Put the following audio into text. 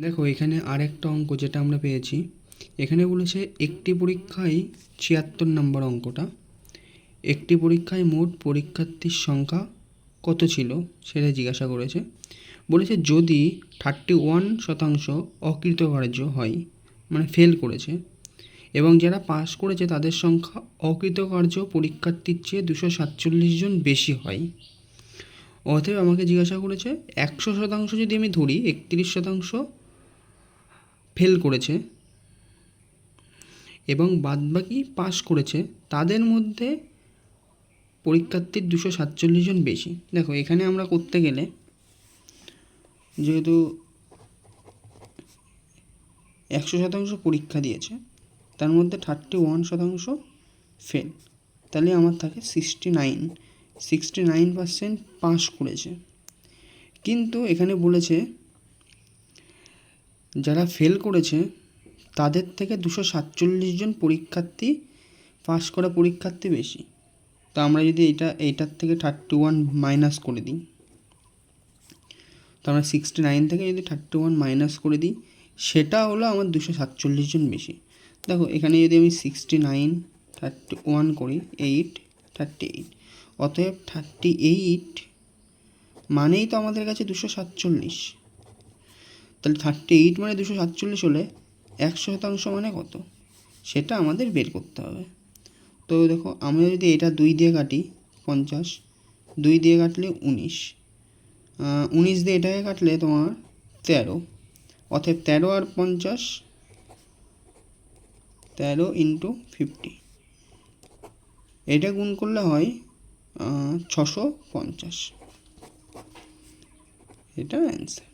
দেখো এখানে আরেকটা অঙ্ক যেটা আমরা পেয়েছি, এখানে বলেছে একটি পরীক্ষায় ৭৬ নম্বর অঙ্কটা, একটি পরীক্ষায় মোট পরীক্ষার্থীর সংখ্যা কত ছিল সেটা জিজ্ঞাসা করেছে। বলেছে যদি 31% অকৃতকার্য হয়, মানে ফেল করেছে, এবং যারা পাস করেছে তাদের সংখ্যা অকৃতকার্য পরীক্ষার্থীর চেয়ে 247 জন বেশি হয়। অতএব আমাকে জিজ্ঞাসা করেছে 100% যদি আমি ধরি 31% ফেল করেছে এবং বাদবাকি পাস করেছে, তাদের মধ্যে পরীক্ষার্থীর 247 জন বেশি। দেখো এখানে আমরা করতে গেলে, যেহেতু 100% পরীক্ষা দিয়েছে, তার মধ্যে 31% ফেল, তাহলে আমার থাকে 69% পাস করেছে। কিন্তু এখানে বলেছে যারা ফেল করেছে তাদের থেকে 247 জন পরীক্ষার্থী পাস করা পরীক্ষার্থী বেশি। তো আমরা যদি এইটার থেকে 31 মাইনাস করে দিই, তো আমরা 69 থেকে যদি 31 মাইনাস করে দিই, সেটা হলো আমার 247 জন বেশি। দেখো এখানে যদি আমি 69 31 করি, 8 38, অতএব 38 মানেই তো আমাদের কাছে 247। তাহলে 38 মানে 247 হলে 100% মানে কত, সেটা আমাদের বের করতে হবে। তো দেখো আমরা যদি এটা 2 দিয়ে কাটি 50, 2 দিয়ে কাটলে 19, 19 দিয়ে এটাকে কাটলে তোমার 13, অতএব 13 আর 50, 13 × 50, এটা গুণ করলে হয় 650। এটা অ্যান্সার।